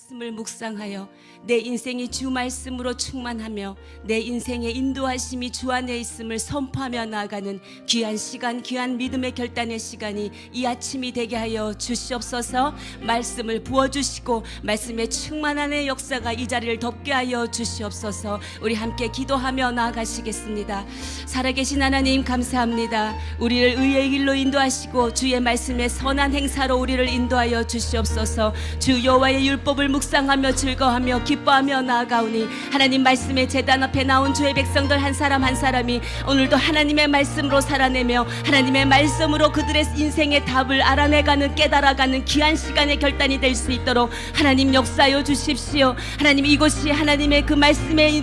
말씀을 묵상하여 내 인생이 주 말씀으로 충만하며 내 인생의 인도하심이 주 안에 있음을 선포하며 나아가는 귀한 시간, 귀한 믿음의 결단의 시간이 이 아침이 되게 하여 주시옵소서. 말씀을 부어주시고 말씀의 충만한 역사가 이 자리를 덮게 하여 주시옵소서. 우리 함께 기도하며 나아가시겠습니다. 살아계신 하나님 감사합니다. 우리를 의의 길로 인도하시고 주의 말씀의 선한 행사로 우리를 인도하여 주시옵소서. 주 여호와의 율법을 묵상하며 즐거워하며 기뻐하며 나아가오니 하나님 말씀의 제단 앞에 나온 주의 백성들 한 사람 한 사람이 오늘도 하나님의 말씀으로 살아내며 하나님의 말씀으로 그들의 인생의 답을 알아내가는 깨달아가는 귀한 시간의 결단이 될 수 있도록 하나님 역사하여 주십시오. 하나님 이곳이 하나님의 그 말씀의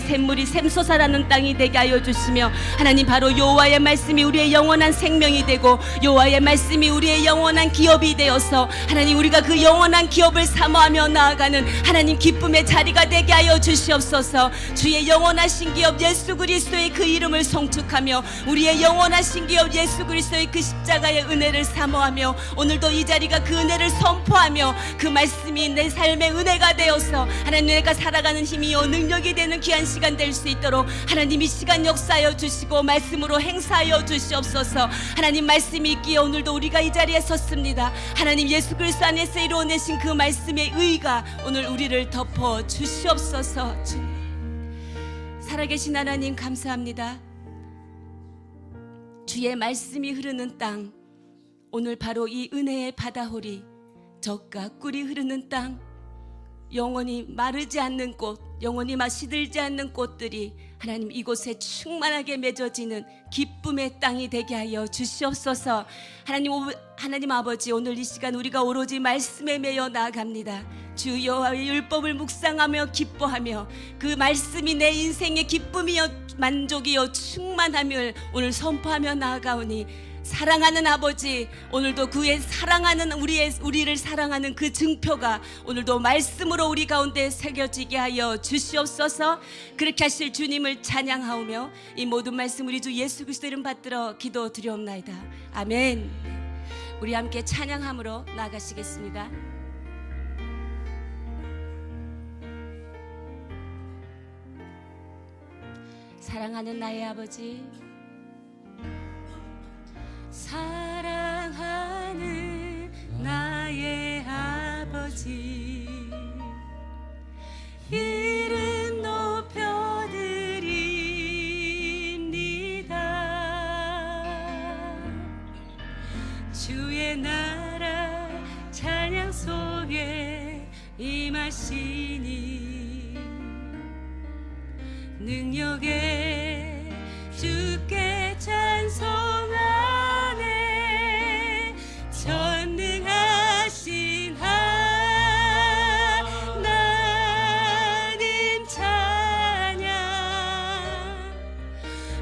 샘물이 샘솟아나는 땅이 되게 하여 주시며 하나님 바로 여호와의 말씀이 우리의 영원한 생명이 되고 여호와의 말씀이 우리의 영원한 기업이 되어서 하나님 우리가 그 영원한 기업을 사모하며 나아가는 하나님 기쁨의 자리가 되게 하여 주시옵소서. 주의 영원하신 기업 예수 그리스도의 그 이름을 송축하며 우리의 영원하신 기업 예수 그리스도의 그 십자가의 은혜를 사모하며 오늘도 이 자리가 그 은혜를 선포하며 그 말씀이 내 삶의 은혜가 되어서 하나님 내가 살아가는 힘이요 능력이 되는 귀한 시간 될 수 있도록 하나님 이 시간 역사하여 주시고 말씀으로 행사하여 주시옵소서. 하나님 말씀이 있기에 오늘도 우리가 이 자리에 섰습니다. 하나님 예수 그리스도 안에서 이루어내신 그 말씀의 의가 오늘 우리를 덮어 주시옵소서. 살아계신 하나님 감사합니다. 주의 말씀이 흐르는 땅, 오늘 바로 이 은혜의 바다홀이 젖과 꿀이 흐르는 땅, 영원히 마르지 않는 꽃, 영원히 시들지 않는 꽃들이 하나님 이곳에 충만하게 맺어지는 기쁨의 땅이 되게 하여 주시옵소서. 하나님 아버지 오늘 이 시간 우리가 오로지 말씀에 매여 나아갑니다. 주 여호와의 율법을 묵상하며 기뻐하며 그 말씀이 내 인생의 기쁨이여 만족이여 충만함을 오늘 선포하며 나아가오니 사랑하는 아버지 오늘도 그의 사랑하는 우리를 사랑하는 그 증표가 오늘도 말씀으로 우리 가운데 새겨지게 하여 주시옵소서. 그렇게 하실 주님을 찬양하오며 이 모든 말씀 우리 주 예수 그리스도 이름 받들어 기도드리옵나이다. 아멘. 우리 함께 찬양함으로 나아가시겠습니다. 사랑하는 나의 아버지, 사랑하는 나의 아버지, 이름 높여드립니다. 주의 나라 찬양 속에 임하시니 능력에 주께 찬송하네. 전능하신 하나님 찬양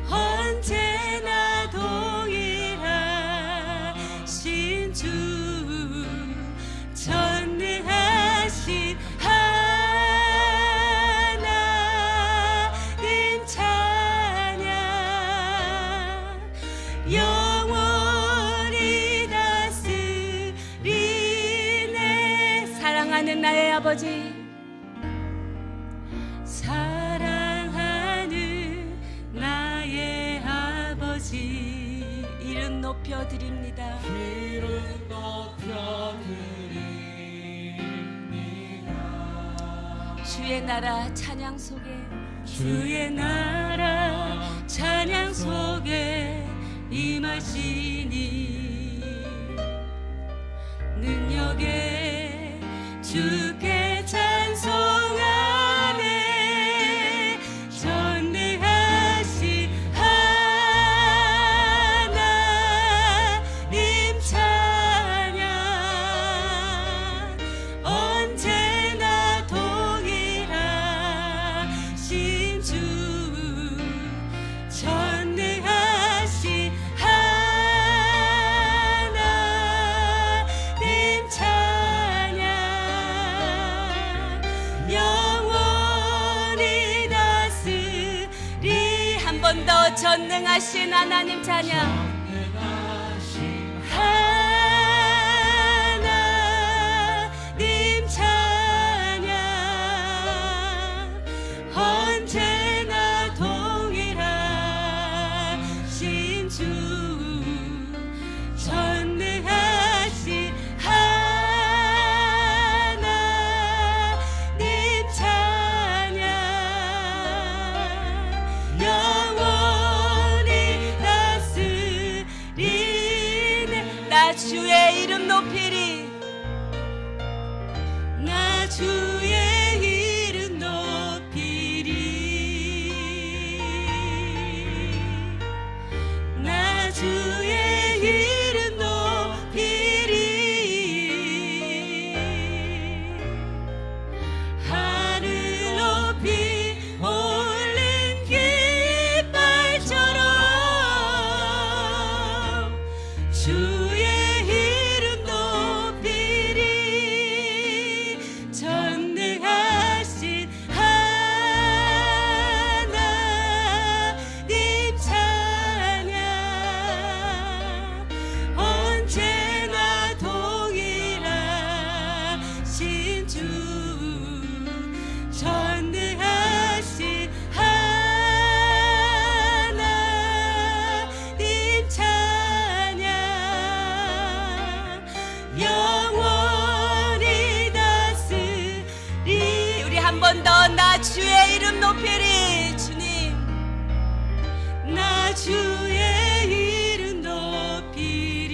언제나 동일하신 주 전능하신 하나님 찬양 영원히 다스리네. 사랑하는 나의 아버지, 사랑하는 나의 아버지, 이름 높여드립니다. 이름 높여드립니다. 주의 나라 찬양 속에 주의 나라 찬양 속에 임하시니 능력에 주께 찬송하네. 전능하신 하나님 찬양 언제나 동일하신 주 전능하신 하나님 찬양 영원히 다스리. 한 번 더 전능하신 하나님 찬양. 하나님 찬양 나 주의 이름 높이리. 나 주의 이름 높이리. 나 주의 이름 높이리. 하늘 높이 올린 깃발처럼 주의 이름 높이리. 전능하신 하나님 찬양. 언제나 동일하신 주. 전능하신 하나님 찬양. 영원히 다스리. 우리 한 번 더 나 주의 이름 높이리. 주님 나 주의 이름 높이리.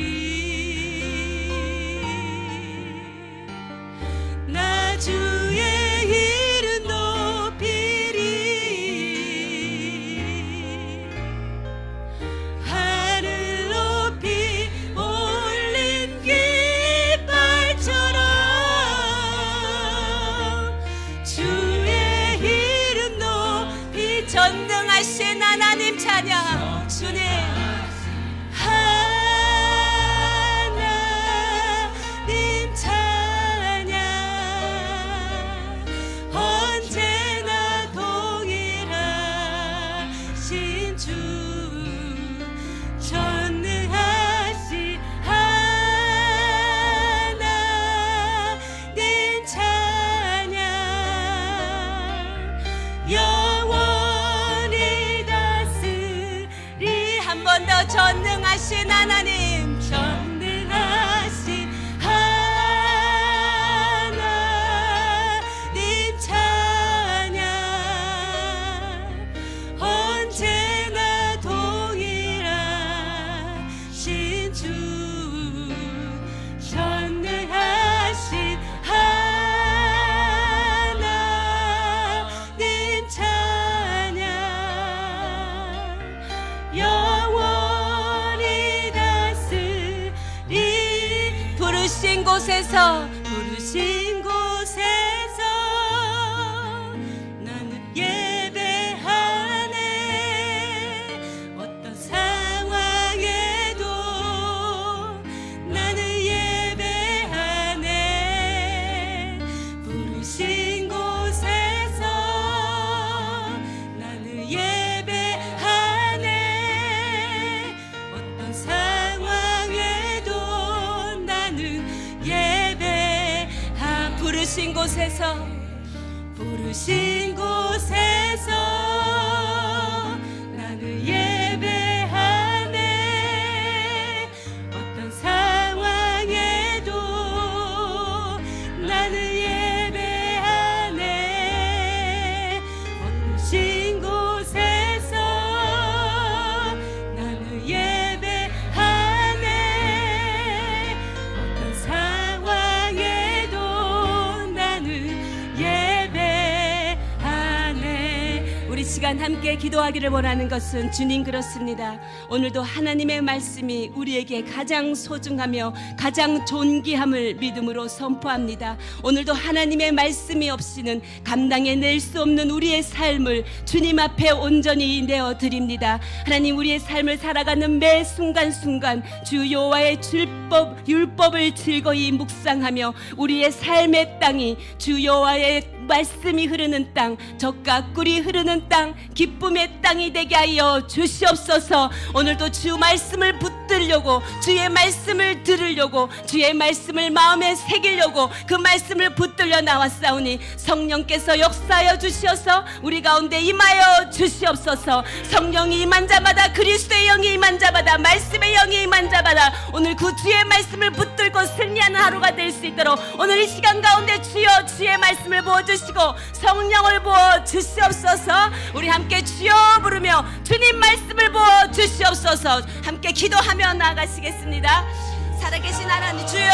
나 주의 이름 높이리. 하늘 높이 올린 깃발처럼 주의 이름 높이. 전능하신 하나님 찬양. 주님 하나님 찬양. 언제나 동일하신 주. 전능하신 하나님 찬양. 영원히 다스리. 한 번 더 전능하신 하나님. 전능하신 하나님 찬양. 언제나 동일하신 주. 전능하신 하나님 찬양. 영원히 다스리. 부르신 곳에서 부르신 곳에서 나는 예배하네. 어떤 상황에도 나는 예배하네. 부르신 곳에서 나는 예배하네. 어떤 상황에도 나는 부르신 곳에서 부르신 곳에서 나는 예배하네. 어떤 상황에도 나는 예배하네. 부르신 곳에서 나는 예배하네. 어떤 상황에도 나는 예배하네. 우리 시간 함께 기도하기를 원하는 것은 주님 그렇습니다. 오늘도 하나님의 말씀이 우리에게 가장 소중하며 가장 존귀함을 믿음으로 선포합니다. 오늘도 하나님의 말씀이 없이는 감당해낼 수 없는 우리의 삶을 주님 앞에 온전히 내어드립니다. 하나님, 우리의 삶을 살아가는 매 순간순간 주 여호와의 율법을 즐거이 묵상하며 우리의 삶의 땅이 주 여호와의 말씀이 흐르는 땅, 젖과 꿀이 흐르는 땅, 기쁨의 땅이 되게 하여 주시옵소서. 오늘도 주 말씀을 붙들려고, 주의 말씀을 들으려고, 주의 말씀을 마음에 새기려고 그 말씀을 붙들려 나왔사오니 성령께서 역사하여 주시어서 우리 가운데 임하여 주시옵소서. 성령이 임한 자마다, 그리스도의 영이 임한 자마다, 말씀의 영이 임한 자마다 오늘 그 주의 말씀을 붙들고 승리하는 하루가 될 수 있도록 오늘 이 시간 가운데 주여 주의 말씀을 부어주시고 성령을 부어 주시옵소서. 우리 함께 주여 부르며 주님 말씀을 부어 주시옵소서. 함께 기도하며 나아가시겠습니다. 살아계신 하나님 주여.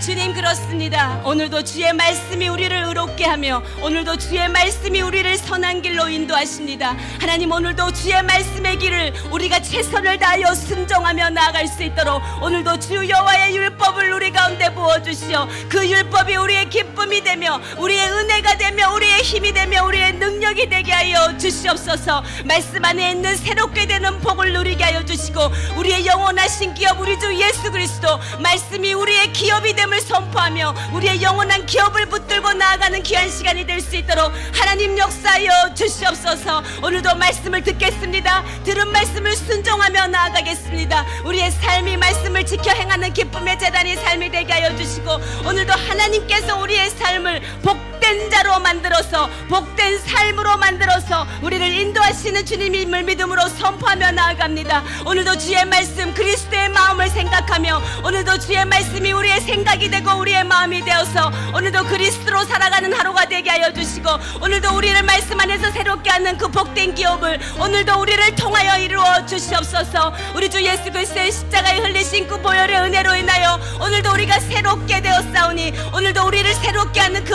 주님 그렇습니다. 오늘도 주의 말씀이 우리를 의롭게 하며 오늘도 주의 말씀이 우리를 선한 길로 인도하십니다. 하나님 오늘도 주의 말씀의 길을 우리가 최선을 다하여 순종하며 나아갈 수 있도록 오늘도 주 여호와의 율법을 우리 가운데 부어주시어 그 율법이 우리의 기쁨이 되며 우리의 은혜가 되며 우리의 힘이 되며 우리의 능력이 되게 하여 주시옵소서. 말씀 안에 있는 새롭게 되는 복을 누리게 하여 주시고 우리의 영원하신 기업 우리 주 예수 그리스도 말씀이 우리의 기업이 됨을 선포하며 우리의 영원한 기업을 붙들고 나아가는 귀한 시간이 될 수 있도록 하나님 역사하여 주시옵소서. 오늘도 말씀을 듣겠습니다. 들은 말씀을 순종하며 나아가겠습니다. 우리의 삶이 말씀을 지켜 행하는 기쁨의 재단이 삶이 되게 하여 주시고 오늘도 하나님께서 우리의 삶을 복된 자로 만들어서 복된 삶으로 만들어서 우리를 인도하시는 주님임을 믿음으로 선포하며 나아갑니다. 오늘도 주의 말씀 그리스도의 마음을 생각하며 오늘도 주의 말씀이 우리의 생각이 되고 우리의 마음이 되어서 오늘도 그리스도로 살아가는 하루가 되게 하여 주시고 오늘도 우리를 말씀 안에서 새롭게 하는 그 복된 기업을 오늘도 우리를 통하여 이루어 주시옵소서. 우리 주 예수 그리스도의 십자가에 흘리신 그 보혈의 은혜로 인하여 오늘도 우리가 새롭게 되었사오니 오늘도 우리를 새롭게 하는 그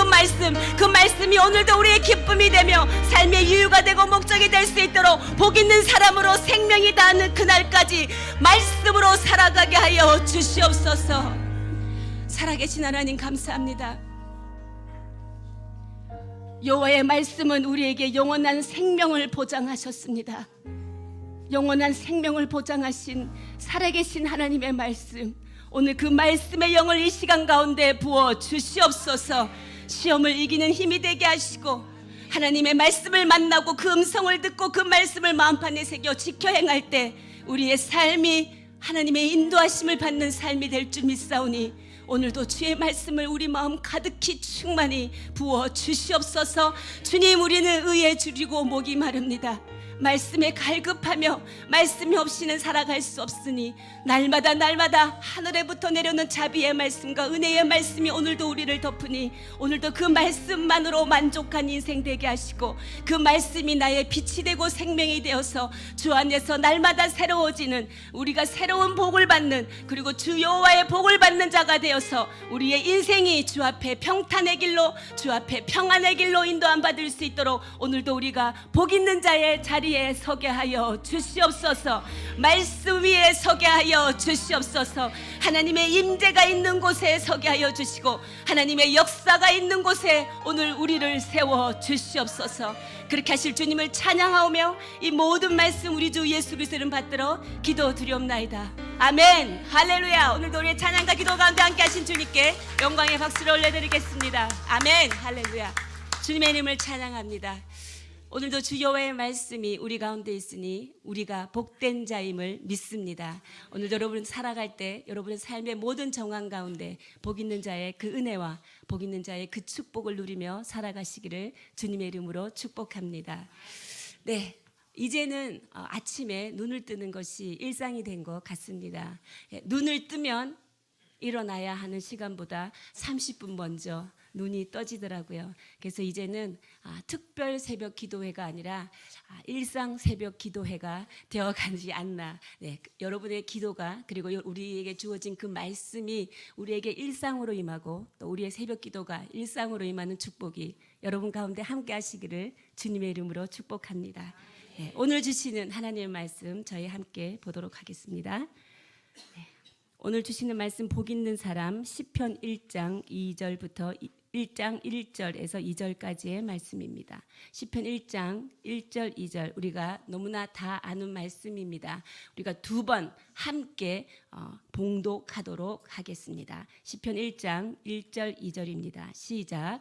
말씀이 오늘도 우리의 기쁨이 되며 삶의 이유가 되고 목적이 될 수 있도록 복 있는 사람으로 생명이 닿는 그날까지 말씀으로 살아가게 하여 주시옵소서. 살아계신 하나님 감사합니다. 여호와의 말씀은 우리에게 영원한 생명을 보장하셨습니다. 영원한 생명을 보장하신 살아계신 하나님의 말씀, 오늘 그 말씀의 영을 이 시간 가운데 부어 주시옵소서. 시험을 이기는 힘이 되게 하시고 하나님의 말씀을 만나고 그 음성을 듣고 그 말씀을 마음판에 새겨 지켜 행할 때 우리의 삶이 하나님의 인도하심을 받는 삶이 될 줄 믿사오니 오늘도 주의 말씀을 우리 마음 가득히 충만히 부어 주시옵소서. 주님 우리는 의에 줄이고 목이 마릅니다. 말씀에 갈급하며 말씀이 없이는 살아갈 수 없으니 날마다 하늘에부터 내려오는 자비의 말씀과 은혜의 말씀이 오늘도 우리를 덮으니 오늘도 그 말씀만으로 만족한 인생 되게 하시고 그 말씀이 나의 빛이 되고 생명이 되어서 주 안에서 날마다 새로워지는 우리가 새로운 복을 받는 그리고 주 여호와의 복을 받는 자가 되어서 우리의 인생이 주 앞에 평탄의 길로 주 앞에 평안의 길로 인도함 받을 수 있도록 오늘도 우리가 복 있는 자의 자리에 서게 하여 주시옵소서. 말씀 위에 서게 하여 주시옵소서. 하나님의 임재가 있는 곳에 서게 하여 주시고 하나님의 역사가 있는 곳에 오늘 우리를 세워 주시옵소서. 그렇게 하실 주님을 찬양하오며 이 모든 말씀 우리 주 예수 그리스도를 받들어 기도드리옵나이다. 아멘. 할렐루야. 오늘도 우리의 찬양과 기도 가운데 함께 하신 주님께 영광의 박수를 올려드리겠습니다. 아멘. 할렐루야. 주님의 이름을 찬양합니다. 오늘도 주 여호와의 말씀이 우리 가운데 있으니 우리가 복된 자임을 믿습니다. 오늘도 여러분 살아갈 때 여러분의 삶의 모든 정황 가운데 복 있는 자의 그 은혜와 복 있는 자의 그 축복을 누리며 살아가시기를 주님의 이름으로 축복합니다. 네, 이제는 아침에 눈을 뜨는 것이 일상이 된 것 같습니다. 눈을 뜨면 일어나야 하는 시간보다 30분 먼저 눈이 떠지더라고요. 그래서 이제는 특별 새벽 기도회가 아니라 일상 새벽 기도회가 되어가지 않나. 네, 여러분의 기도가 그리고 우리에게 주어진 그 말씀이 우리에게 일상으로 임하고 또 우리의 새벽 기도가 일상으로 임하는 축복이 여러분 가운데 함께 하시기를 주님의 이름으로 축복합니다. 네, 오늘 주시는 하나님의 말씀 저희 함께 보도록 하겠습니다. 네, 오늘 주시는 말씀 복 있는 사람 시편 1장 2절부터 1장 1절에서 2절까지의 말씀입니다. 시편 1장 1절 2절 우리가 너무나 다 아는 말씀입니다. 우리가 두 번 함께 봉독하도록 하겠습니다. 시편 1장 1절 2절입니다. 시작.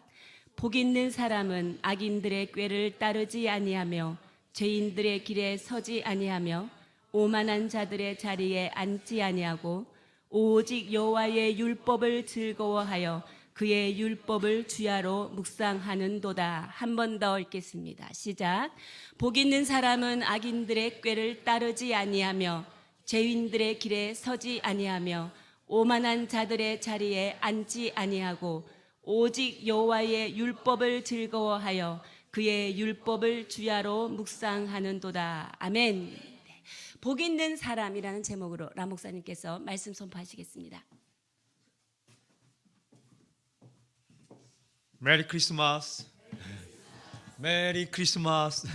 복 있는 사람은 악인들의 꾀를 따르지 아니하며 죄인들의 길에 서지 아니하며 오만한 자들의 자리에 앉지 아니하고 오직 여호와의 율법을 즐거워하여 그의 율법을 주야로 묵상하는도다. 한 번 더 읽겠습니다. 시작. 복 있는 사람은 악인들의 꾀를 따르지 아니하며 죄인들의 길에 서지 아니하며 오만한 자들의 자리에 앉지 아니하고 오직 여호와의 율법을 즐거워하여 그의 율법을 주야로 묵상하는도다. 아멘. 복 있는 사람이라는 제목으로 라 목사님께서 말씀 선포하시겠습니다. 메리 크리스마스. 메리 크리스마스.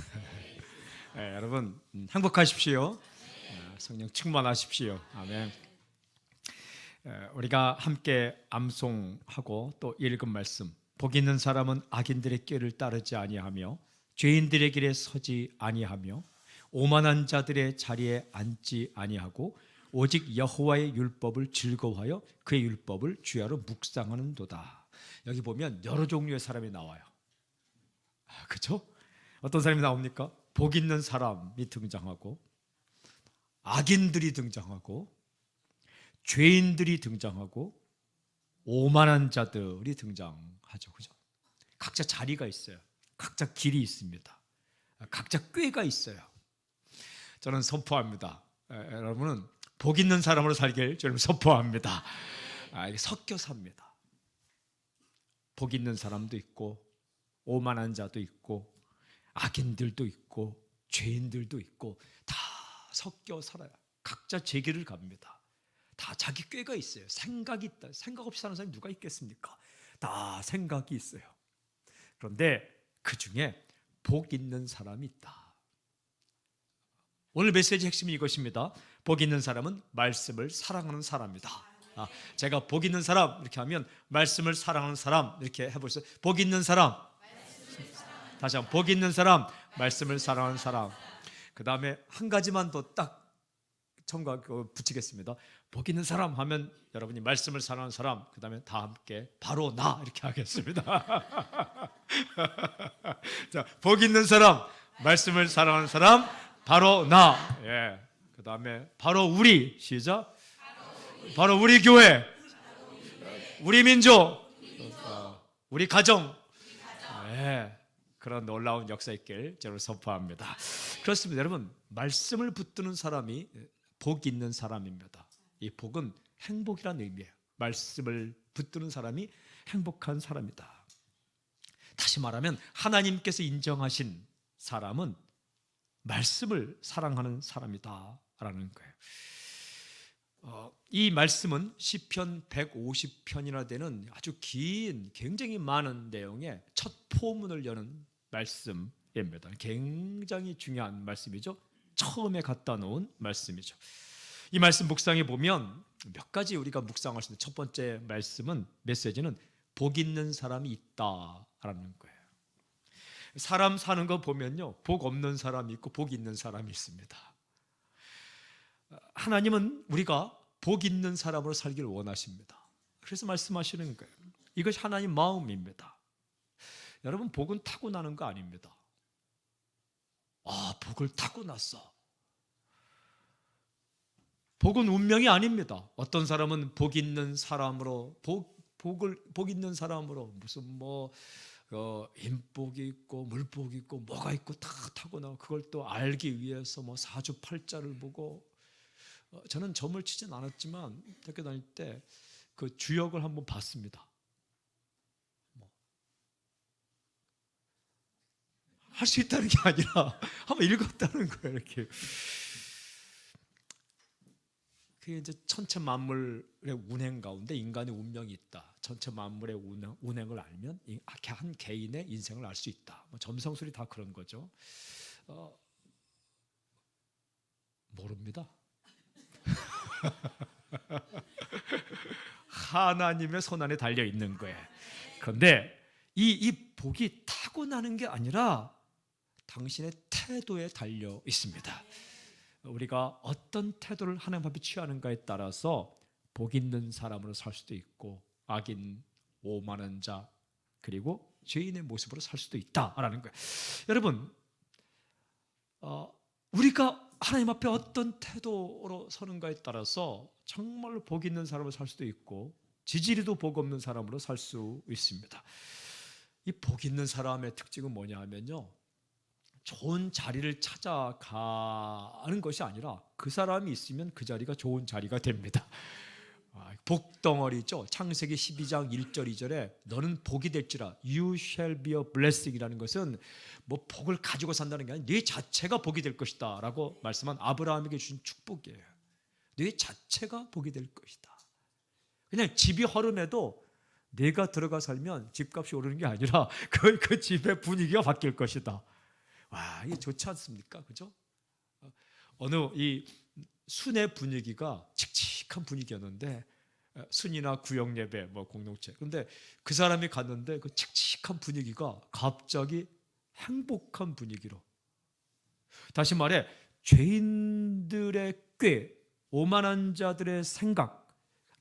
네, 여러분 행복하십시오. 성령 충만하십시오. 아멘. 우리가 함께 암송하고 또 읽은 말씀, 복 있는 사람은 악인들의 길을 따르지 아니하며 죄인들의 길에 서지 아니하며 오만한 자들의 자리에 앉지 아니하고 오직 여호와의 율법을 즐거워하여 그의 율법을 주야로 묵상하는도다. 여기 보면 여러 종류의 사람이 나와요. 그렇죠? 어떤 사람이 나옵니까? 복 있는 사람이 등장하고 악인들이 등장하고 죄인들이 등장하고 오만한 자들이 등장하죠. 그죠? 각자 자리가 있어요. 각자 길이 있습니다. 각자 꾀가 있어요. 저는 선포합니다. 여러분은 복 있는 사람으로 살길 저는 선포합니다. 섞여 삽니다. 복 있는 사람도 있고 오만한 자도 있고 악인들도 있고 죄인들도 있고 다 섞여 살아요. 각자 제 길을 갑니다. 다 자기 꾀가 있어요. 생각이 있다. 생각 없이 사는 사람이 누가 있겠습니까? 다 생각이 있어요. 그런데 그 중에 복 있는 사람이 있다. 오늘 메시지 핵심이 이것입니다. 복 있는 사람은 말씀을 사랑하는 사람이다. 제가 복 있는 사람 이렇게 하면 말씀을 사랑하는 사람 이렇게 해보세요. 복 있는 사람, 다시 한번 복 있는 사람, 말씀을 사랑하는 사람. 그 다음에 한 가지만 더 딱 첨가 붙이겠습니다. 복 있는 사람 하면 여러분이 말씀을 사랑하는 사람, 그 다음에 다 함께 바로 나 이렇게 하겠습니다. 자, 복 있는 사람, 말씀을 사랑하는 사람, 바로 나. 예. 그 다음에 바로 우리. 시작. 바로 우리 교회, 우리 민족, 우리 가정. 예. 그런 놀라운 역사 있길 저는 선포합니다. 그렇습니다. 여러분, 말씀을 붙드는 사람이 복 있는 사람입니다. 이 복은 행복이라는 의미예요. 말씀을 붙드는 사람이 행복한 사람이다. 다시 말하면 하나님께서 인정하신 사람은 말씀을 사랑하는 사람이다라는 거예요. 이 말씀은 시편 150편이나 되는 아주 긴, 굉장히 많은 내용의 첫 포문을 여는 말씀입니다. 굉장히 중요한 말씀이죠. 처음에 갖다 놓은 말씀이죠. 이 말씀 묵상해 보면 몇 가지 우리가 묵상할 수 있는 첫 번째 말씀은, 메시지는 복 있는 사람이 있다라는 거예요. 사람 사는 거 보면요, 복 없는 사람이 있고 복 있는 사람이 있습니다. 하나님은 우리가 복 있는 사람으로 살기를 원하십니다. 그래서 말씀하시는 거예요. 이것이 하나님 마음입니다. 여러분, 복은 타고나는 거 아닙니다. 복을 타고났어. 복은 운명이 아닙니다. 어떤 사람은 복 있는 사람으로 복 있는 사람으로 무슨 인복이 있고 물복이 있고 뭐가 있고 다 타고나고, 그걸 또 알기 위해서 사주팔자를 보고, 저는 점을 치진 않았지만 대학교 다닐 때 그 주역을 한번 봤습니다. 할 수 있다는 게 아니라 한번 읽었다는 거예요. 이렇게. 그게 이제 천체 만물의 운행 가운데 인간의 운명이 있다. 전체 만물의 운행을 알면 한 개인의 인생을 알 수 있다. 점성술이 다 그런 거죠. 모릅니다. 하나님의 손안에 달려 있는 거예요. 그런데 이 복이 타고나는 게 아니라 당신의 태도에 달려 있습니다. 우리가 어떤 태도를 하나님 앞에 취하는가에 따라서 복 있는 사람으로 살 수도 있고 악인, 오만한 자, 그리고 죄인의 모습으로 살 수도 있다라는 거예요. 여러분, 우리가 하나님 앞에 어떤 태도로 서는가에 따라서 정말로 복 있는 사람으로 살 수도 있고 지지리도 복 없는 사람으로 살 수 있습니다. 이 복 있는 사람의 특징은 뭐냐 하면요, 좋은 자리를 찾아가는 것이 아니라 그 사람이 있으면 그 자리가 좋은 자리가 됩니다. 복덩어리죠. 창세기 12장 1절 2절에 너는 복이 될지라 You shall be a blessing이라는 것은 뭐 복을 가지고 산다는 게 아니라 네 자체가 복이 될 것이다 라고 말씀한 아브라함에게 주신 축복이에요. 네 자체가 복이 될 것이다. 그냥 집이 허름해도 내가 들어가 살면 집값이 오르는 게 아니라 그 집의 분위기가 바뀔 것이다. 와, 이게 좋지 않습니까? 그죠? 어느 이 순의 분위기가 칙칙한 분위기였는데 순이나 구역 예배 뭐 공동체. 그런데 그 사람이 갔는데 그 칙칙한 분위기가 갑자기 행복한 분위기로. 다시 말해 죄인들의 꾀, 오만한 자들의 생각,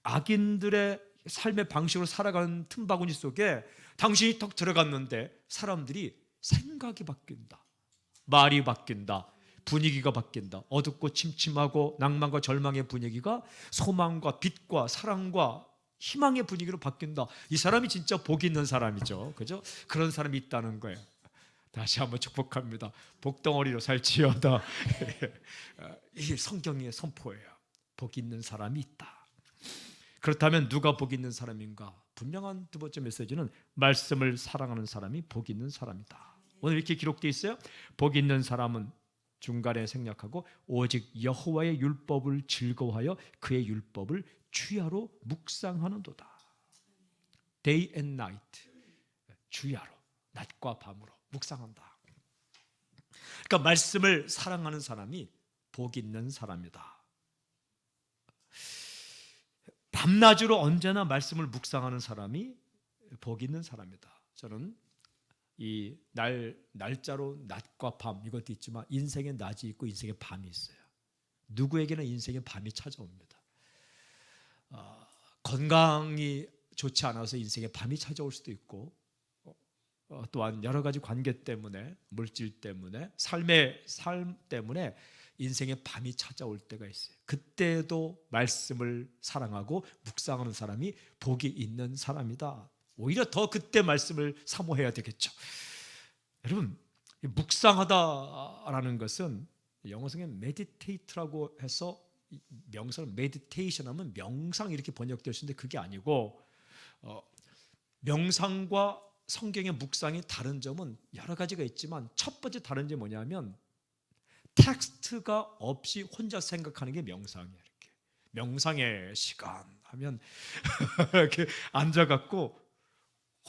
악인들의 삶의 방식으로 살아가는 틈바구니 속에 당신이 턱 들어갔는데 사람들이 생각이 바뀐다. 말이 바뀐다. 분위기가 바뀐다. 어둡고 침침하고 낭만과 절망의 분위기가 소망과 빛과 사랑과 희망의 분위기로 바뀐다. 이 사람이 진짜 복 있는 사람이죠. 그죠? 그런 사람이 있다는 거예요. 다시 한번 축복합니다. 복덩어리로 살지어다. 이게 성경의 선포예요. 복 있는 사람이 있다. 그렇다면 누가 복 있는 사람인가? 분명한 두 번째 메시지는 말씀을 사랑하는 사람이 복 있는 사람이다. 오늘 이렇게 기록되어 있어요. 복 있는 사람은 중간에 생략하고 오직 여호와의 율법을 즐거워하여 그의 율법을 주야로 묵상하는도다. Day and night, 주야로, 낮과 밤으로 묵상한다. 그러니까 말씀을 사랑하는 사람이 복 있는 사람이다. 밤낮으로 언제나 말씀을 묵상하는 사람이 복 있는 사람이다. 저는 이 날짜로 낮과 밤 이것도 있지만 인생의 낮이 있고 인생의 밤이 있어요. 누구에게나 인생의 밤이 찾아옵니다. 건강이 좋지 않아서 인생의 밤이 찾아올 수도 있고 또한 여러 가지 관계 때문에 물질 때문에 삶 때문에 인생의 밤이 찾아올 때가 있어요. 그때도 말씀을 사랑하고 묵상하는 사람이 복이 있는 사람이다. 오히려 더 그때 말씀을 사모해야 되겠죠. 여러분, 묵상하다라는 것은 영어성에 meditate라고 해서 명사를 meditation 하면 명상 이렇게 번역될 수 있는데 그게 아니고 명상과 성경의 묵상이 다른 점은 여러 가지가 있지만 첫 번째 다른 점이 뭐냐면 텍스트가 없이 혼자 생각하는 게 명상이에요. 이렇게 명상의 시간 하면 이렇게 앉아갖고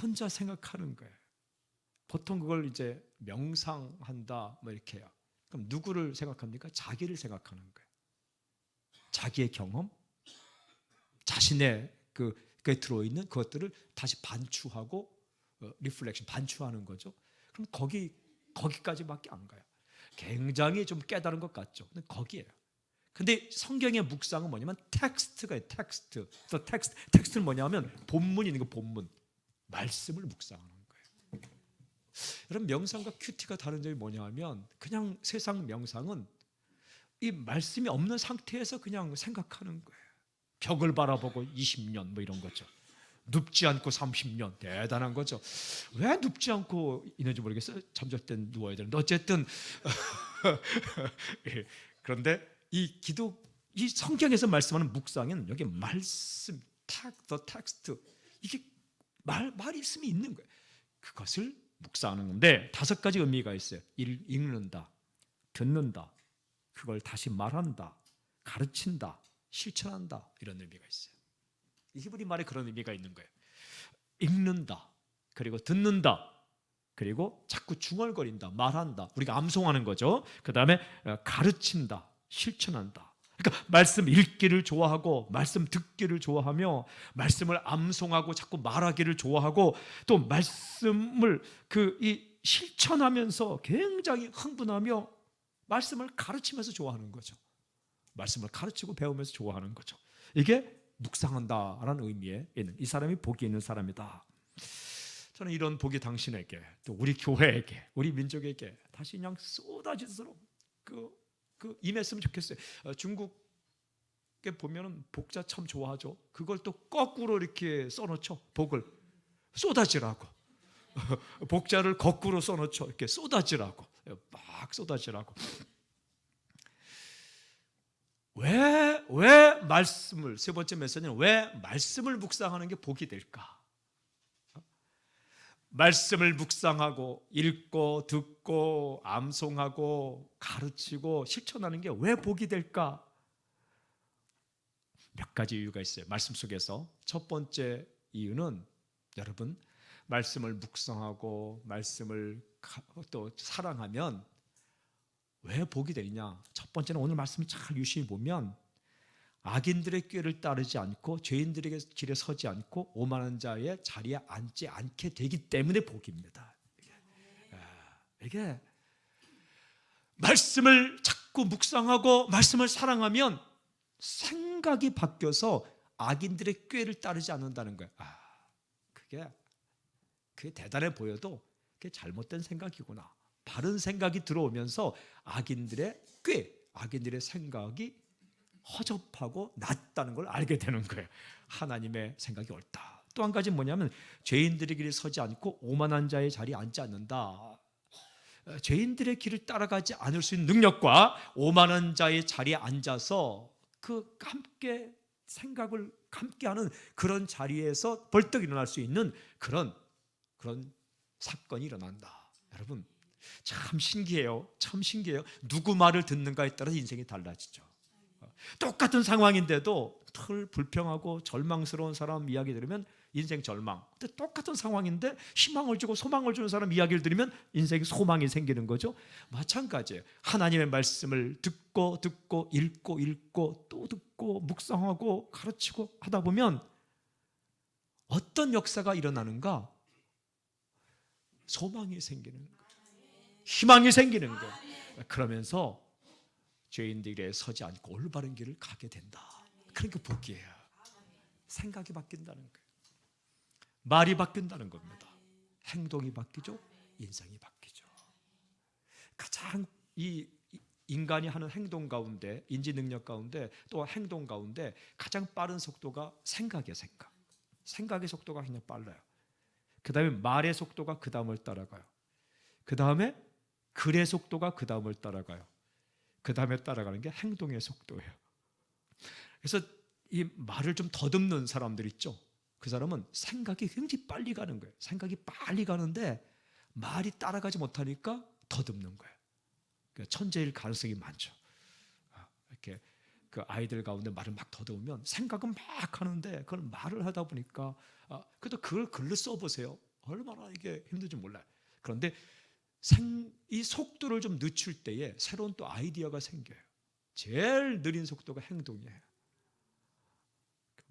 혼자 생각하는 거예요. 보통 그걸 이제 명상한다 뭐 이렇게 해요. 그럼 누구를 생각합니까? 자기를 생각하는 거예요. 자기의 경험, 자신의 그에 들어있는 그것들을 다시 반추하고 리플렉션 반추하는 거죠. 그럼 거기까지밖에 안 가요. 굉장히 좀 깨달은 것 같죠. 근데 거기에요. 근데 성경의 묵상은 뭐냐면 텍스트가요. 텍스트는 뭐냐면 본문이 있는 거 본문. 말씀을 묵상하는 거예요. 여러분 명상과 큐티가 다른 점이 뭐냐면 그냥 세상 명상은 이 말씀이 없는 상태에서 그냥 생각하는 거예요. 벽을 바라보고 20년 뭐 이런 거죠. 눕지 않고 30년 대단한 거죠. 왜 눕지 않고 있는지 모르겠어요. 잠잘 땐 누워야 되는데 어쨌든 그런데 이 성경에서 말씀하는 묵상은 여기 말씀, the text 이게 말씀이 있는 거예요. 그것을 묵상하는 건데 5가지 의미가 있어요. 읽는다, 듣는다, 그걸 다시 말한다, 가르친다, 실천한다 이런 의미가 있어요. 이 히브리 말에 그런 의미가 있는 거예요. 읽는다, 그리고 듣는다, 그리고 자꾸 중얼거린다, 말한다. 우리가 암송하는 거죠. 그 다음에 가르친다, 실천한다. 그러니까 말씀 읽기를 좋아하고 말씀 듣기를 좋아하며 말씀을 암송하고 자꾸 말하기를 좋아하고 또 말씀을 실천하면서 굉장히 흥분하며 말씀을 가르치면서 좋아하는 거죠. 말씀을 가르치고 배우면서 좋아하는 거죠. 이게 묵상한다라는 의미에 있는 이 사람이 복이 있는 사람이다. 저는 이런 복이 당신에게 또 우리 교회에게 우리 민족에게 다시 그냥 쏟아지도록 임했으면 좋겠어요. 중국에 보면은 복자 참 좋아하죠. 그걸 또 거꾸로 이렇게 써놓죠. 복을 쏟아지라고. 복자를 거꾸로 써놓죠. 이렇게 쏟아지라고. 막 쏟아지라고. 왜 말씀을, 세 번째 메시지는 왜 말씀을 묵상하는 게 복이 될까? 말씀을 묵상하고 읽고 듣고 암송하고 가르치고 실천하는 게 왜 복이 될까? 몇 가지 이유가 있어요. 말씀 속에서 첫 번째 이유는 여러분, 말씀을 묵상하고 말씀을 또 사랑하면 왜 복이 되느냐? 첫 번째는 오늘 말씀을 잘 유심히 보면 악인들의 꾀를 따르지 않고 죄인들에게 길에 서지 않고 오만한 자의 자리에 앉지 않게 되기 때문에 복입니다. 이게 말씀을 자꾸 묵상하고 말씀을 사랑하면 생각이 바뀌어서 악인들의 꾀를 따르지 않는다는 거예요. 그게 대단해 보여도 그게 잘못된 생각이구나. 바른 생각이 들어오면서 악인들의 꾀, 악인들의 생각이 허접하고 낮다는 걸 알게 되는 거예요. 하나님의 생각이 옳다. 또 한 가지 뭐냐면 죄인들의 길에 서지 않고 오만한 자의 자리에 앉지 않는다. 죄인들의 길을 따라가지 않을 수 있는 능력과 오만한 자의 자리에 앉아서 그 함께 생각을 함께하는 그런 자리에서 벌떡 일어날 수 있는 그런 사건이 일어난다. 여러분, 참 신기해요. 참 신기해요. 누구 말을 듣는가에 따라서 인생이 달라지죠. 똑같은 상황인데도 털 불평하고 절망스러운 사람 이야기 들으면 인생 절망. 근데 똑같은 상황인데 희망을 주고 소망을 주는 사람 이야기를 들으면 인생에 소망이 생기는 거죠. 마찬가지예요. 하나님의 말씀을 듣고 읽고 또 듣고 묵상하고 가르치고 하다 보면 어떤 역사가 일어나는가? 소망이 생기는 거예요. 희망이 생기는 거예요. 그러면서 죄인들에 서지 않고 올바른 길을 가게 된다. 그러니까 복이에요. 생각이 바뀐다는 거예요. 말이 바뀐다는 겁니다. 행동이 바뀌죠. 인생이 바뀌죠. 가장 이 인간이 하는 행동 가운데, 인지 능력 가운데, 또 행동 가운데 가장 빠른 속도가 생각이에요. 생각의 속도가 그냥 빨라요. 그 다음에 말의 속도가 그 다음을 따라가요. 그 다음에 글의 속도가 그 다음을 따라가요. 그 다음에 따라가는 게 행동의 속도예요. 그래서 이 말을 좀 더듬는 사람들 있죠. 그 사람은 생각이 굉장히 빨리 가는 거예요. 생각이 빨리 가는데 말이 따라가지 못하니까 더듬는 거예요. 그러니까 천재일 가능성이 많죠. 이렇게 그 아이들 가운데 말을 막 더듬으면 생각은 막 하는데 그걸 말을 하다 보니까 그래도 그걸 글로 써보세요. 얼마나 이게 힘든지 몰라요. 그런데 이 속도를 좀 늦출 때에 새로운 또 아이디어가 생겨요. 제일 느린 속도가 행동이에요.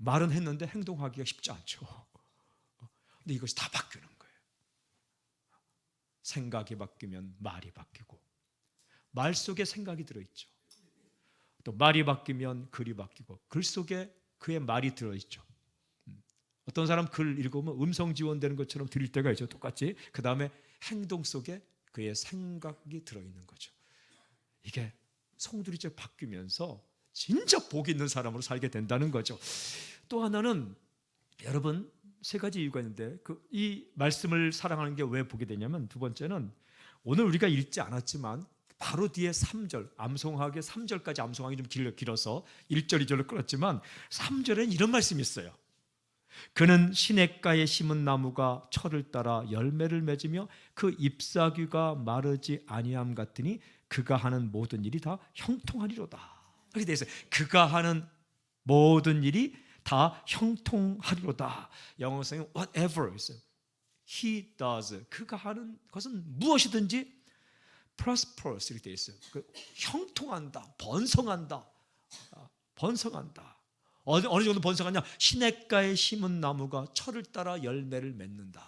말은 했는데 행동하기가 쉽지 않죠. 근데 이것이 다 바뀌는 거예요. 생각이 바뀌면 말이 바뀌고, 말 속에 생각이 들어있죠. 또 말이 바뀌면 글이 바뀌고, 글 속에 그의 말이 들어있죠. 어떤 사람 글 읽으면 음성 지원되는 것처럼 들릴 때가 있죠. 똑같이. 그 다음에 행동 속에 그의 생각이 들어있는 거죠. 이게 송두리째 바뀌면서 진짜 복 있는 사람으로 살게 된다는 거죠. 또 하나는 여러분 세 가지 이유가 있는데 이 말씀을 사랑하는 게 왜 복이 되냐면, 두 번째는 오늘 우리가 읽지 않았지만 바로 뒤에 3절, 암송하게 3절까지 암송하기 좀 길어서 1절, 2절로 끌었지만 3절에는 이런 말씀이 있어요. 그는 시냇가에 심은 나무가 철을 따라 열매를 맺으며 그 잎사귀가 마르지 아니함 같으니 그가 하는 모든 일이 다 형통하리로다. 이렇게 되어 있어요. 그가 하는 모든 일이 다 형통하리로다. 영어성은 whatever 있어요. He does. 그가 하는 것은 무엇이든지 prosperous 이렇게 되어 있어요. 형통한다, 번성한다. 어느 정도 번성하냐? 시냇가에 심은 나무가 철을 따라 열매를 맺는다.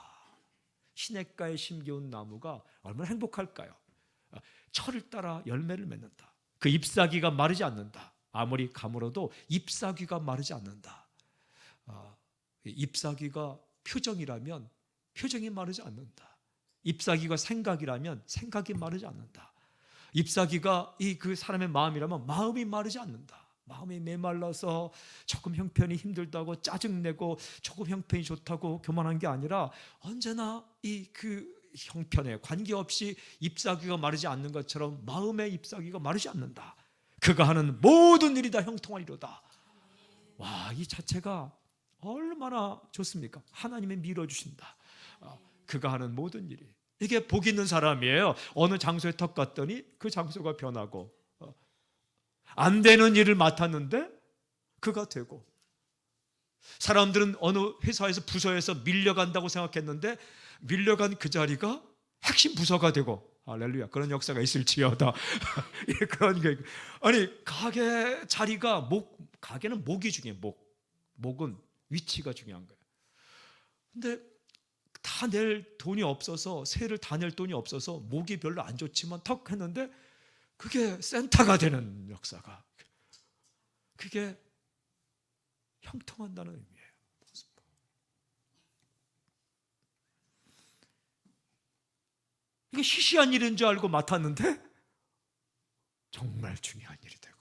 시냇가에 심겨온 나무가 얼마나 행복할까요? 철을 따라 열매를 맺는다. 그 잎사귀가 마르지 않는다. 아무리 가물어도 잎사귀가 마르지 않는다. 잎사귀가 표정이라면 표정이 마르지 않는다. 잎사귀가 생각이라면 생각이 마르지 않는다. 잎사귀가 그 사람의 마음이라면 마음이 마르지 않는다. 마음이 메말라서 조금 형편이 힘들다고 짜증내고 조금 형편이 좋다고 교만한 게 아니라 언제나 그 형편에 관계없이 잎사귀가 마르지 않는 것처럼 마음의 잎사귀가 마르지 않는다. 그가 하는 모든 일이 다 형통하리로다. 와, 이 자체가 얼마나 좋습니까? 하나님이 밀어주신다. 그가 하는 모든 일이. 이게 복 있는 사람이에요. 어느 장소에 턱 갔더니 그 장소가 변하고, 안 되는 일을 맡았는데 그가 되고, 사람들은 어느 회사에서 부서에서 밀려간다고 생각했는데 밀려간 그 자리가 핵심 부서가 되고, 할렐루야, 그런 역사가 있을지어다. 그런 게, 아니, 가게 자리가 가게는 목이 중요해. 목은 위치가 중요한 거예요. 근데 다 낼 돈이 없어서, 세를 다 낼 돈이 없어서 목이 별로 안 좋지만 턱 했는데 그게 센터가 되는 역사가, 그게 형통한다는 의미예요. 이게 시시한 일인 줄 알고 맡았는데 정말 중요한 일이 되고.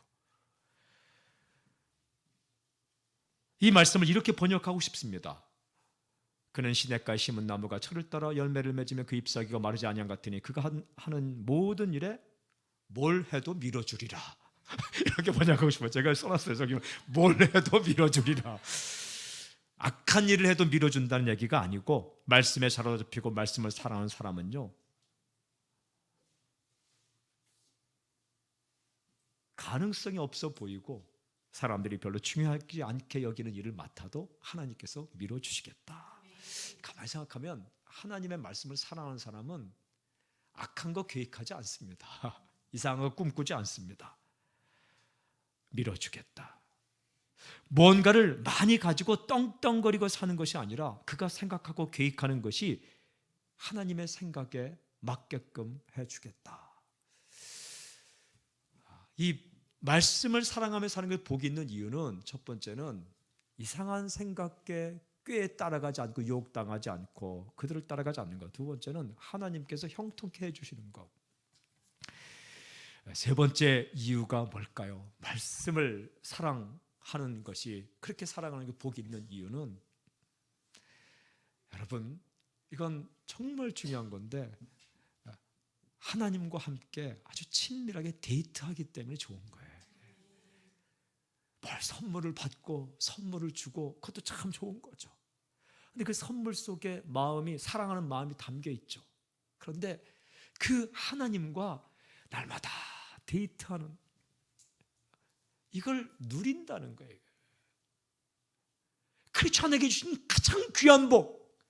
이 말씀을 이렇게 번역하고 싶습니다. 그는 시냇가에 심은 나무가 철을 따라 열매를 맺으며 그 잎사귀가 마르지 아니한 같으니 그가 하는 모든 일에 뭘 해도 밀어주리라. 이렇게 번역하고 싶어요. 제가 써놨어요. 저기 뭘 해도 밀어주리라. 악한 일을 해도 밀어준다는 얘기가 아니고, 말씀에 사로잡히고 말씀을 사랑하는 사람은요, 가능성이 없어 보이고 사람들이 별로 중요하지 않게 여기는 일을 맡아도 하나님께서 밀어주시겠다. 가만히 생각하면 하나님의 말씀을 사랑하는 사람은 악한 거 계획하지 않습니다. 이상한 거 꿈꾸지 않습니다. 밀어주겠다. 뭔가를 많이 가지고 떵떵거리고 사는 것이 아니라 그가 생각하고 계획하는 것이 하나님의 생각에 맞게끔 해주겠다. 이 말씀을 사랑하며 사는 게 복이 있는 이유는, 첫 번째는 이상한 생각에 꾀에 따라가지 않고 유혹당하지 않고 그들을 따라가지 않는 것. 두 번째는 하나님께서 형통케 해주시는 것. 세 번째 이유가 뭘까요? 말씀을 사랑하는 것이, 그렇게 사랑하는 게 복이 있는 이유는, 여러분, 이건 정말 중요한 건데, 하나님과 함께 아주 친밀하게 데이트하기 때문에 좋은 거예요. 뭘 선물을 받고 선물을 주고, 그것도 참 좋은 거죠. 근데 그 선물 속에 마음이, 사랑하는 마음이 담겨 있죠. 그런데 그 하나님과 날마다 데이트하는, 이걸 누린다는 거예요. 크리스천에게 주신 가장 귀한 복,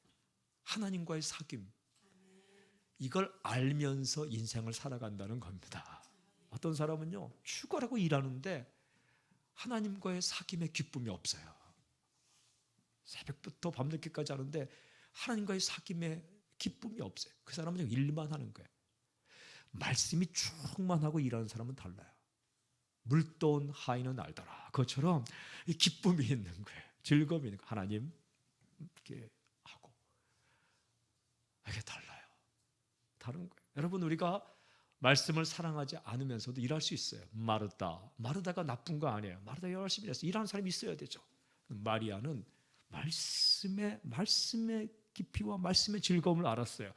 하나님과의 사귐. 이걸 알면서 인생을 살아간다는 겁니다. 어떤 사람은요, 죽어라고 일하는데 하나님과의 사귐에 기쁨이 없어요. 새벽부터 밤늦게까지 하는데 하나님과의 사귐에 기쁨이 없어요. 그 사람은 일만 하는 거예요. 말씀이 충만하고 일하는 사람은 달라요. 물떠온 하인은 알더라. 그것처럼 기쁨이 있는 거예요. 즐거움이 있는 거예요. 하나님 이렇게 하고, 이게 달라요. 다른 거예요. 여러분, 우리가 말씀을 사랑하지 않으면서도 일할 수 있어요. 마르다가 나쁜 거 아니에요. 마르다 열심히 일해서 일하는 사람이 있어야 되죠. 마리아는 말씀의 깊이와 말씀의 즐거움을 알았어요.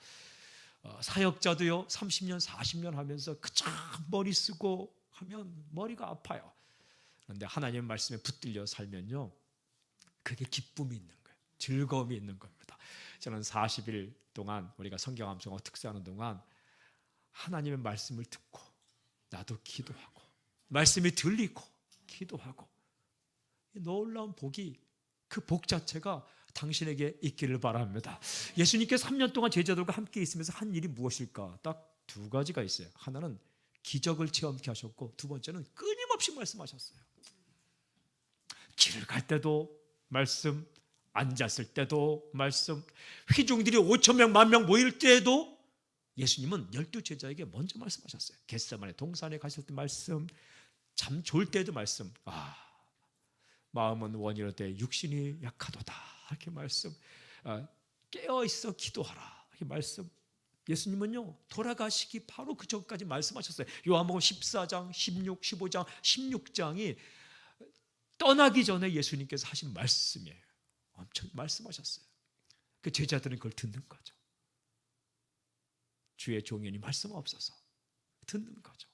사역자도요, 30년 40년 하면서 그저 머리 쓰고 하면 머리가 아파요. 그런데 하나님의 말씀에 붙들려 살면요, 그게 기쁨이 있는 거예요. 즐거움이 있는 겁니다. 저는 40일 동안 우리가 성경 암송어 특사하는 동안 하나님의 말씀을 듣고 나도 기도하고, 말씀이 들리고 기도하고, 놀라운 복이, 그 복 자체가 당신에게 있기를 바랍니다. 예수님께서 3년 동안 제자들과 함께 있으면서 한 일이 무엇일까? 딱 두 가지가 있어요. 하나는 기적을 체험케 하셨고, 두 번째는 끊임없이 말씀하셨어요. 길을 갈 때도 말씀, 앉았을 때도 말씀, 회중들이 5,000명, 10,000명 모일 때에도 예수님은 12제자에게 먼저 말씀하셨어요. 겟세마네 동산에 가실 때 말씀, 잠 졸 때도 말씀. 마음은 원이로되 육신이 약하도다, 이렇게 말씀. 깨어있어 기도하라, 이렇게 말씀. 예수님은요, 돌아가시기 바로 그 전까지 말씀하셨어요. 요한복음 14장, 16, 15장, 16장이 떠나기 전에 예수님께서 하신 말씀이에요. 엄청 말씀하셨어요. 그 제자들은 그걸 듣는 거죠. 주의 종이니 말씀 없어서 듣는 거죠.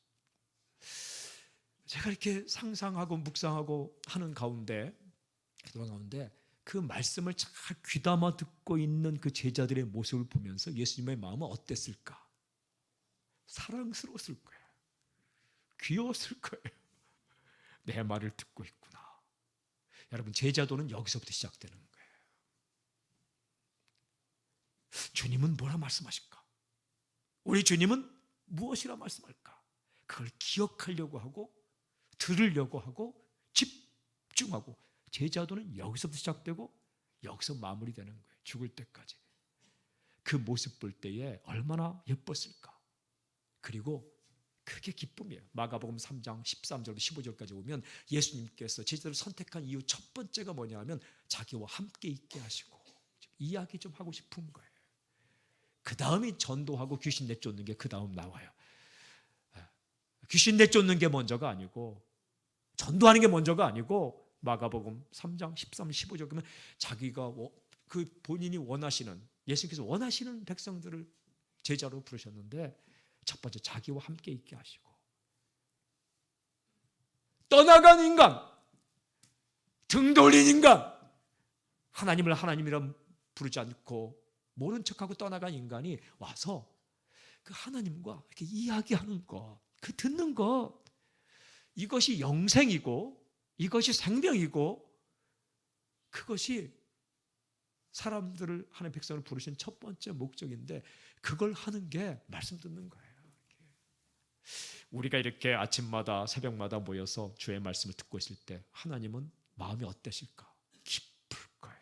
제가 이렇게 상상하고 묵상하고 하는 가운데, 기도하는 가운데 그 말씀을 잘 귀담아 듣고 있는 그 제자들의 모습을 보면서 예수님의 마음은 어땠을까? 사랑스러웠을 거예요. 귀여웠을 거예요. 내 말을 듣고 있구나. 여러분, 제자도는 여기서부터 시작되는 거예요. 주님은 뭐라 말씀하실까? 우리 주님은 무엇이라 말씀할까? 그걸 기억하려고 하고 들으려고 하고 집중하고, 제자도는 여기서부터 시작되고 여기서 마무리되는 거예요. 죽을 때까지. 그 모습 볼 때에 얼마나 예뻤을까? 그리고 그게 기쁨이에요. 마가복음 3장 13절부터 15절까지 보면 예수님께서 제자들을 선택한 이유 첫 번째가 뭐냐 하면 자기와 함께 있게 하시고 이야기 좀 하고 싶은 거예요. 그 다음이 전도하고 귀신 내쫓는 게 그 다음 나와요. 귀신 내쫓는 게 먼저가 아니고, 전도하는 게 먼저가 아니고, 마가복음 3장 13, 15절 그러면 자기가 그 본인이 원하시는, 예수님께서 원하시는 백성들을 제자로 부르셨는데, 첫 번째 자기와 함께 있게 하시고, 떠나간 인간, 등 돌린 인간, 하나님을 하나님이라 부르지 않고 모른 척하고 떠나간 인간이 와서 그 하나님과 이렇게 이야기하는 것, 그 듣는 것, 이것이 영생이고 이것이 생명이고 그것이 사람들을, 하나님의 백성을 부르신 첫 번째 목적인데, 그걸 하는 게 말씀 듣는 거예요. 우리가 이렇게 아침마다 새벽마다 모여서 주의 말씀을 듣고 있을 때 하나님은 마음이 어떠실까? 기쁠 거예요.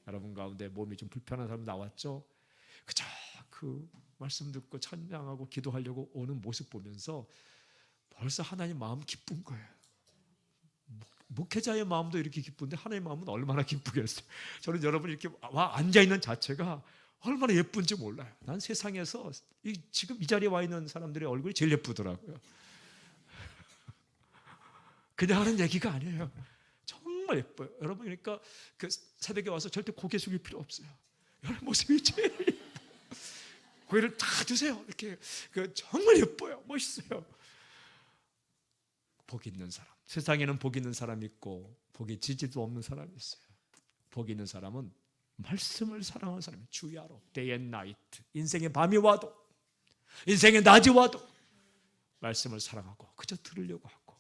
여러분 가운데 몸이 좀 불편한 사람 나왔죠? 그저 그 말씀 듣고 찬양하고 기도하려고 오는 모습 보면서 벌써 하나님 마음 기쁜 거예요. 목회자의 마음도 이렇게 기쁜데 하나님의 마음은 얼마나 기쁘겠어요. 저는 여러분이 이렇게 와 앉아있는 자체가 얼마나 예쁜지 몰라요. 난 세상에서 지금 이 자리에 와 있는 사람들의 얼굴이 제일 예쁘더라고요. 그냥 하는 얘기가 아니에요. 정말 예뻐요. 여러분, 그러니까 그 새벽에 와서 절대 고개 숙일 필요 없어요. 여러분 모습이 제일 예뻐요. 고개를 다 드세요. 이렇게 정말 예뻐요. 멋있어요. 복 있는 사람. 세상에는 복 있는 사람이 있고 복이 지지도 없는 사람이 있어요. 복 있는 사람은 말씀을 사랑하는 사람이 주야로 day and night, 인생의 밤이 와도 인생의 낮이 와도 말씀을 사랑하고 그저 들으려고 하고,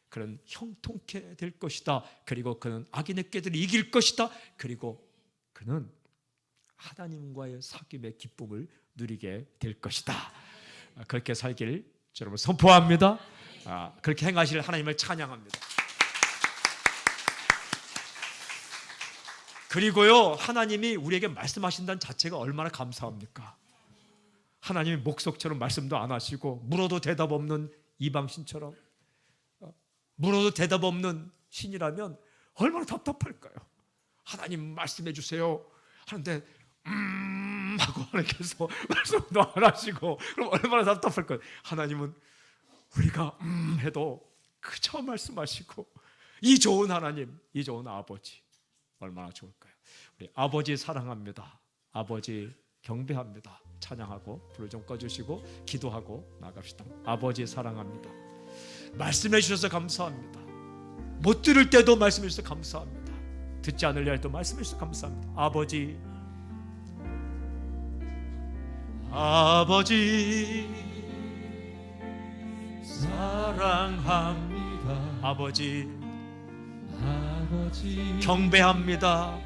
그는 형통케 될 것이다. 그리고 그는 악인의 꾀들을 이길 것이다. 그리고 그는 하나님과의 사귐의 기쁨을 누리게 될 것이다. 그렇게 살길 여러분 선포합니다. 그렇게 행하실 하나님을 찬양합니다. 그리고요, 하나님이 우리에게 말씀하신다는 자체가 얼마나 감사합니까? 하나님이 목석처럼 말씀도 안 하시고 물어도 대답 없는 이방신처럼, 물어도 대답 없는 신이라면 얼마나 답답할까요? 하나님 말씀해 주세요 하는데 하고 하나님께서 말씀도 안 하시고, 그럼 얼마나 답답할까요? 하나님은 우리가 해도 그저 말씀하시고, 이 좋은 하나님, 이 좋은 아버지 얼마나 좋을까요? 우리 아버지 사랑합니다. 아버지 경배합니다. 찬양하고 불을 좀 꺼주시고 기도하고 나갑시다. 아버지 사랑합니다. 말씀해 주셔서 감사합니다. 못 들을 때도 말씀해 주셔서 감사합니다. 듣지 않으려 할 때도 말씀해 주셔서 감사합니다. 아버지, 아버지 사랑합니다. 아버지, 아버지 경배합니다.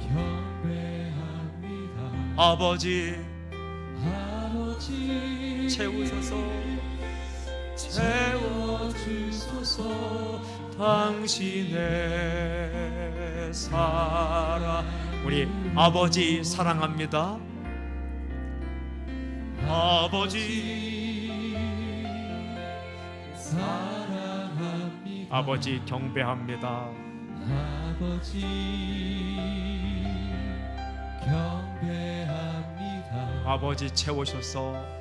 경배합니다. 아버지, 아버지 채우소서, 채워주소서. 당신의 사랑. 우리 아버지 사랑합니다. 아버지 사랑합니다. 아버지 경배합니다. 아버지 경배합니다. 아버지 채우셔서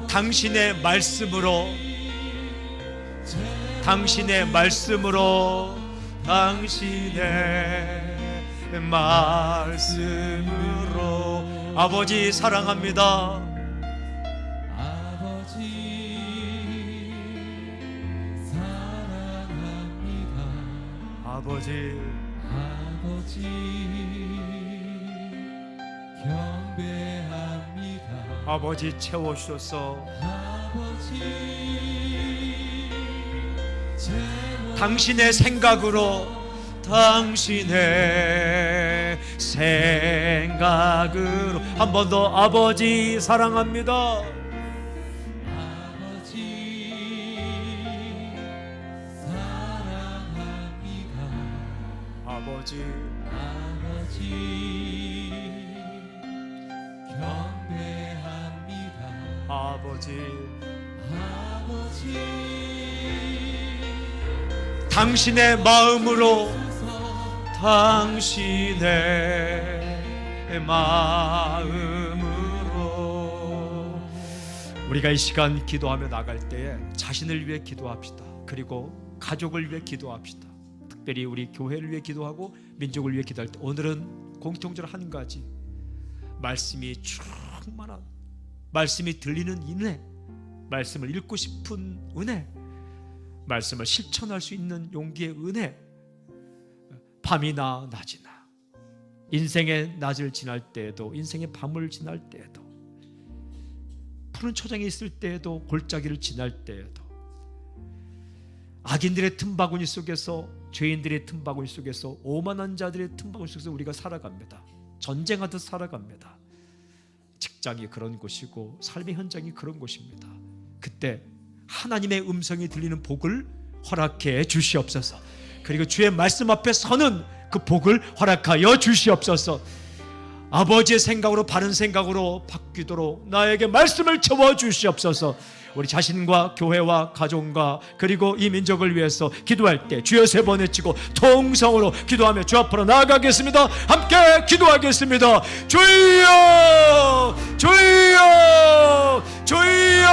당신의 말씀으로, 당신의 말씀으로, 당신의 말씀으로. 아버지 사랑합니다. 아버지 아버지 아버지 경배합니다. 아버지 채워주소서. 아버지 당신의 생각으로 당신의 생각으로 한 번 더 아버지 사랑합니다. 아버지 사랑합니다. 아버지 아버지 경배합니다. 아버지 아버지 당신의 마음으로 당신의 마음으로 우리가 이 시간 기도하며 나갈 때에 자신을 위해 기도합시다. 그리고 가족을 위해 기도합시다. 특별히 우리 교회를 위해 기도하고 민족을 위해 기도할 때 오늘은 공통적으로 한 가지, 말씀이 충만한, 말씀이 들리는 은혜, 말씀을 읽고 싶은 은혜, 말씀을 실천할 수 있는 용기의 은혜, 밤이나 낮이나 인생의 낮을 지날 때에도 인생의 밤을 지날 때에도 푸른 초장에 있을 때에도 골짜기를 지날 때에도 악인들의 틈바구니 속에서, 죄인들의 틈바구니 속에서, 오만한 자들의 틈바구니 속에서 우리가 살아갑니다. 전쟁하듯 살아갑니다. 직장이 그런 곳이고 삶의 현장이 그런 곳입니다. 그때 하나님의 음성이 들리는 복을 허락해 주시옵소서. 그리고 주의 말씀 앞에 서는 그 복을 허락하여 주시옵소서. 아버지의 생각으로, 바른 생각으로 바뀌도록 나에게 말씀을 채워 주시옵소서. 우리 자신과 교회와 가족과 그리고 이 민족을 위해서 기도할 때 주여 세 번 외치고 통성으로 기도하며 주 앞으로 나아가겠습니다. 함께 기도하겠습니다. 주여, 주여, 주여.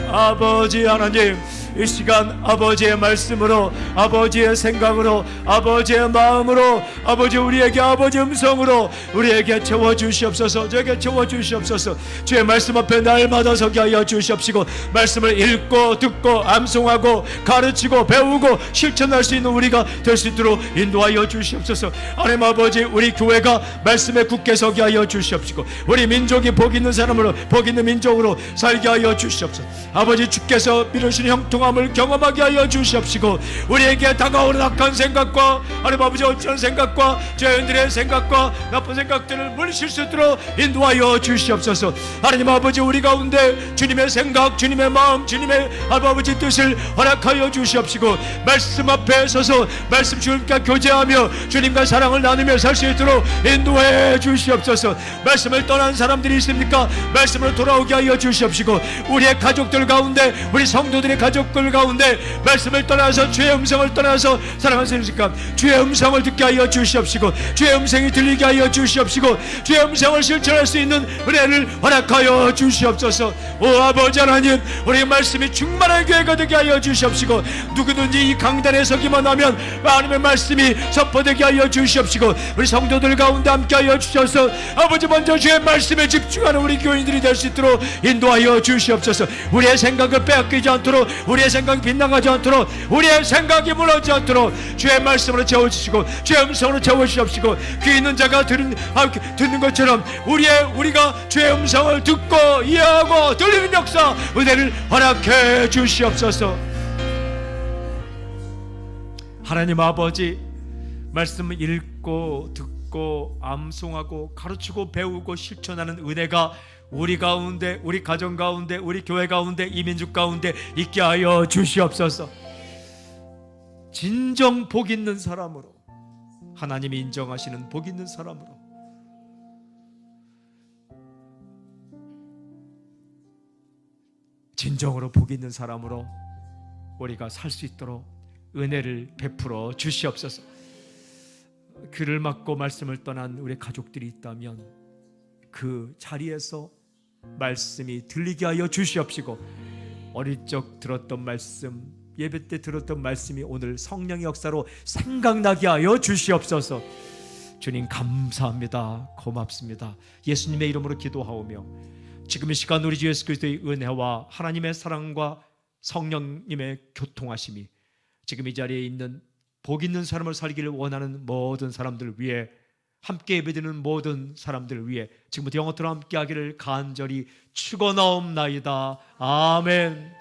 아버지 하나님, 이 시간 아버지의 말씀으로, 아버지의 생각으로, 아버지의 마음으로, 아버지 우리에게 아버지 음성으로 우리에게 채워주시옵소서. 저에게 채워주시옵소서. 주의 말씀 앞에 날마다 서게 하여 주시옵시고, 말씀을 읽고 듣고 암송하고 가르치고 배우고 실천할 수 있는 우리가 될 수 있도록 인도하여 주시옵소서. 하나님 아버지, 우리 교회가 말씀에 굳게 서게 하여 주시옵시고, 우리 민족이 복 있는 사람으로, 복 있는 민족으로 살게 하여 주시옵소서. 아버지, 주께서 미루시는 형통함을 경험하게 하여 주시옵시고, 우리에게 다가오는 악한 생각과 하나님 아버지 어찌한 생각과 죄인들의 생각과 나쁜 생각들을 물리칠 수 있도록 인도하여 주시옵소서. 하나님 아버지, 우리 가운데 주님의 생각, 주님의 마음, 주님의 아버지 뜻을 허락하여 주시옵시고, 말씀 앞에 서서 말씀 주님과 교제하며 주님과 사랑을 나누며 살 수 있도록 인도해 주시옵소서. 말씀을 떠난 사람들이 있습니까? 말씀으로 돌아오게 하여 주시옵시고, 우리의 가족들 가운데, 우리 성도들의 가족들 가운데 말씀을 떠나서 주의 음성을 떠나서 살아가십니까? 주의 음성을 듣게 하여 주시옵시고, 주의 음성이 들리게 하여 주시옵시고, 주의 음성을 실천할 수 있는 은혜를 허락하여 주시옵소서. 오 아버지 하나님, 우리의 말씀이 충만한 교회가 되게 하여 주시옵시고, 누구든지 이 강단에 서기만 하면 하나님의 말씀이 선포되게 하여 주시옵시고, 우리 성도들 가운데 함께 하여 주셔서 아버지 먼저 주의 말씀에 집중하는 우리 교인들이 될 수 있도록 인도하여 주시옵소서. 우리의 생각을 빼앗기지 않도록, 우리의 생각이 빗나가지 않도록, 우리의 생각이 무너지지 않도록 주의 말씀으로 채워주시고, 주의 음성으로 채워주시옵시고, 귀 있는 자가 듣는 것처럼 우리가 주의 음성을 듣고 이해하고 들리는 역사 은혜를 허락해 주시옵소서. 하나님 아버지, 말씀을 읽고 듣고 암송하고 가르치고 배우고 실천하는 은혜가 우리 가운데, 우리 가정 가운데, 우리 교회 가운데, 이 민족 가운데 있게 하여 주시옵소서. 진정 복 있는 사람으로, 하나님이 인정하시는 복 있는 사람으로, 진정으로 복 있는 사람으로 우리가 살 수 있도록 은혜를 베풀어 주시옵소서. 귀를 막고 말씀을 떠난 우리 가족들이 있다면 그 자리에서 말씀이 들리게 하여 주시옵시고, 어릴 적 들었던 말씀, 예배 때 들었던 말씀이 오늘 성령의 역사로 생각나게 하여 주시옵소서. 주님 감사합니다. 고맙습니다. 예수님의 이름으로 기도하오며 지금 이 시간 우리 주 예수 그리스도의 은혜와 하나님의 사랑과 성령님의 교통하심이 지금 이 자리에 있는 복 있는 사람을 살기를 원하는 모든 사람들 위해, 함께 예배드리는 모든 사람들 위해 지금부터 영원토록 함께하기를 간절히 축원하옵나이다. 아멘.